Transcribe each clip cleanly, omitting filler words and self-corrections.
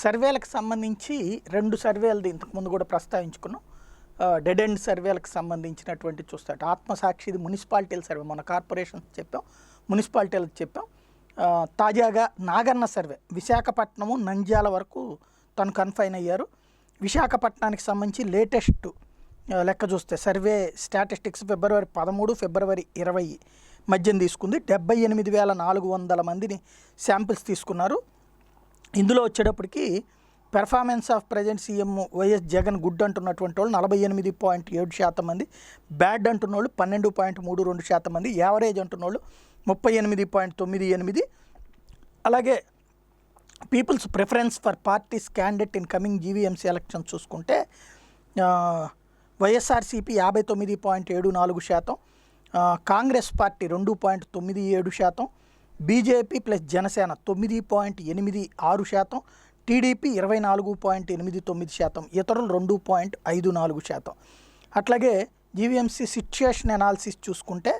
సర్వేలకు సంబంధించి 2 సర్వేలది ఇంతకుముందు కూడా ప్రస్తావించుకున్నాం. డెడ్ ఎండ్ సర్వేలకు సంబంధించినటువంటి చూస్తాడు. ఆత్మసాక్షిది మున్సిపాలిటీల సర్వే, మన కార్పొరేషన్స్ చెప్పాం, మున్సిపాలిటీలకు చెప్పాం. తాజాగా నాగన్న సర్వే విశాఖపట్నము నంద్యాల వరకు తను కన్ఫైన్ అయ్యారు. విశాఖపట్నానికి సంబంధించి లేటెస్ట్ లెక్క చూస్తే సర్వే స్టాటిస్టిక్స్ ఫిబ్రవరి 13, ఫిబ్రవరి 20 మధ్యన తీసుకుంది. 78,400 మందిని శాంపిల్స్ తీసుకున్నారు. ఇందులో వచ్చేటప్పటికి performance of present CM YS Jagan good అంటున్నటువంటి వాళ్ళు 48.7% మంది, బ్యాడ్ అంటున్న వాళ్ళు 12.32% మంది, యావరేజ్ అంటున్న వాళ్ళు 38.98. అలాగే people's preference for parties candidate in coming GVMC elections చూసుకుంటే YSRCP 59.74%, Congress party 2.97%, BJP plus Janasena 9.86%, TDP 24.89%, ఇతరులు 2.54%. అట్లాగే జీవీఎంసీ సిచ్యుయేషన్ అనాలిసిస్ చూసుకుంటే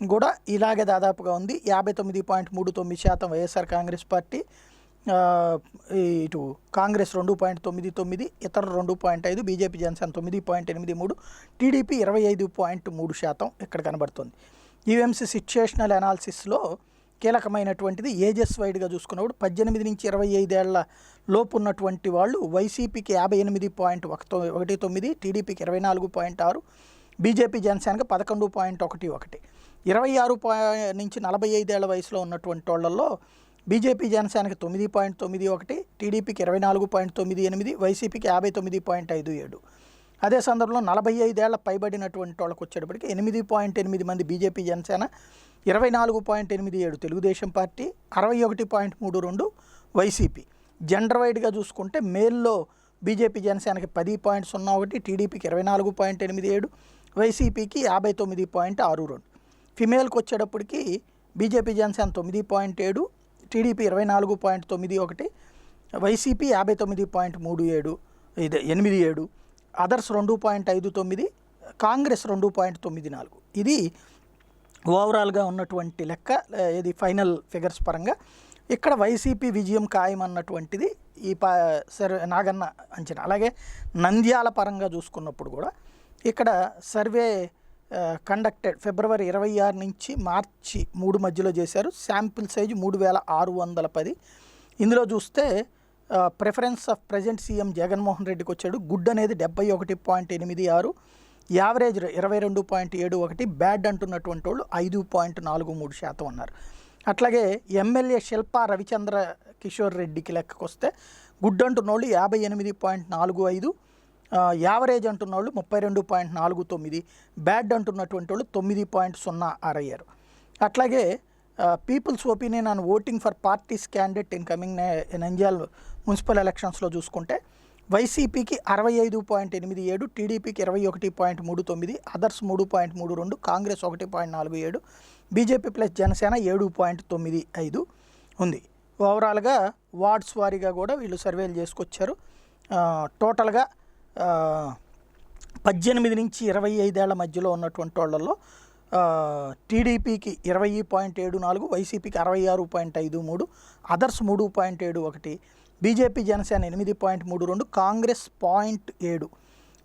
కూడా ఇలాగే దాదాపుగా ఉంది. 59.39% వైఎస్ఆర్ కాంగ్రెస్ పార్టీ, ఇటు కాంగ్రెస్ 2.99, ఇతరులు 2.5, బీజేపీ జనసేన 9.83, టీడీపీ 25.3% ఇక్కడ కనబడుతుంది. జీవీఎంసీ సిచ్యుయేషనల్ అనాలిసిస్లో కీలకమైనటువంటిది ఏజెస్ వైడ్గా చూసుకున్నప్పుడు 18 నుంచి 25 ఏళ్ల లోపు ఉన్నటువంటి వాళ్ళు వైసీపీకి 58.19, టీడీపీకి 24.6, బీజేపీ జనసేనకి 11.11. 26 నుంచి 45 ఏళ్ల వయసులో ఉన్నటువంటి వాళ్ళల్లో బీజేపీ జనసేనకి 9.91, టీడీపీకి 24.98, వైసీపీకి 59.57. అదే సందర్భంలో 45 ఏళ్ల పైబడినటువంటి వాళ్ళకి వచ్చేటప్పటికి 8.8 మంది BJP Janasena, 24.87 Telugu Desam party, 61.32 YCP. Gender వైడ్గా చూసుకుంటే మేల్లో బీజేపీ జనసేనకి 10.01, టీడీపీకి 24.87, వైసీపీకి 59.62. ఫిమేల్కి వచ్చేటప్పటికి BJP Janasena 9.7, TDP 24.91, YCP 59.87, others 2.59, Congress 2.94. ఇది ఓవరాల్గా ఉన్నటువంటి లెక్క. ఇది ఫైనల్ ఫిగర్స్ పరంగా ఇక్కడ వైసీపీ విజయం ఖాయమన్నటువంటిది ఈ నాగన్న అంచనా. అలాగే నంద్యాల పరంగా చూసుకున్నప్పుడు కూడా ఇక్కడ సర్వే కండక్టెడ్ ఫిబ్రవరి 26 నుంచి మార్చి 3 మధ్యలో చేశారు. Sample size 3,610. ఇందులో చూస్తే preference of present CM Jaganmohan రెడ్డికి వచ్చాడు. గుడ్ అనేది 71.86, యావరేజ్ 22.71, బ్యాడ్ అంటున్నటువంటి వాళ్ళు 5.43% ఉన్నారు. అట్లాగే ఎమ్మెల్యే శిల్పా రవిచంద్ర కిషోర్ రెడ్డికి లెక్కకు వస్తే గుడ్ అంటున్న వాళ్ళు 58.45, యావరేజ్ అంటున్న వాళ్ళు 32.49, బ్యాడ్ అంటున్నటువంటి వాళ్ళు 9.06 అయ్యారు. అట్లాగే peoples opinion on voting for parties candidate in coming Nandyal municipal ఎలక్షన్స్లో చూసుకుంటే వైసీపీకి 65.87, టీడీపీకి 21.39, others 3.32, Congress 1.47, BJP plus Janasena 7.95 ఉంది. ఓవరాల్గా వార్డ్స్ వారీగా కూడా వీళ్ళు సర్వేలు చేసుకొచ్చారు. టోటల్గా 18 నుంచి 25 ఏళ్ల మధ్యలో ఉన్నటువంటి వాళ్ళల్లో టీడీపీకి 20.74, వైసీపీకి 66.53, అదర్స్ 3.71, బీజేపీ జనసేన 8.32, కాంగ్రెస్ 0.7.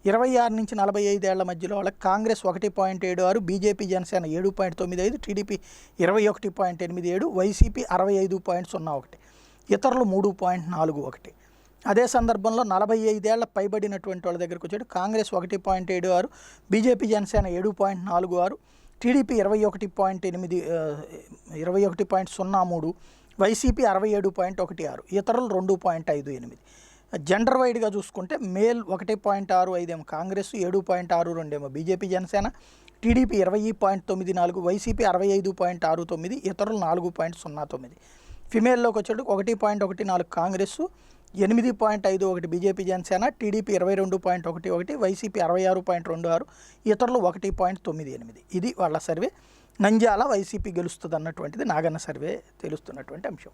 26 నుంచి 45 ఏళ్ల మధ్యలో వాళ్ళకి Congress 1.76, BJP Janasena 7.95, TDP 21.87, YCP 65.01, ఇతరులు 3.41. అదే సందర్భంలో 45 ఏళ్ల పైబడినటువంటి వాళ్ళ దగ్గరకు వచ్చాడు. Congress 1.76, BJP Janasena 7.46, TDP 21.03, YCP 67.16, ఇతరులు 2.58. జెండర్ వైడ్గా చూసుకుంటే మేల్ 1.65 ఏమో కాంగ్రెస్, 7.62 ఏమో బీజేపీ జనసేన, టీడీపీ 20.94, వైసీపీ 65.69, ఇతరులు 4.09. ఫిమేల్లోకి వచ్చేటప్పుడు 1.14 Congress, 8.51 BJP Janasena, TDP 22.11, YCP 66.26, ఇతరులు 1.98. ఇది వాళ్ళ సర్వే. నంద్యాల వైసీపీ గెలుస్తుంది అన్నటువంటిది నాగన్న సర్వే తెలుస్తున్నటువంటి అంశం.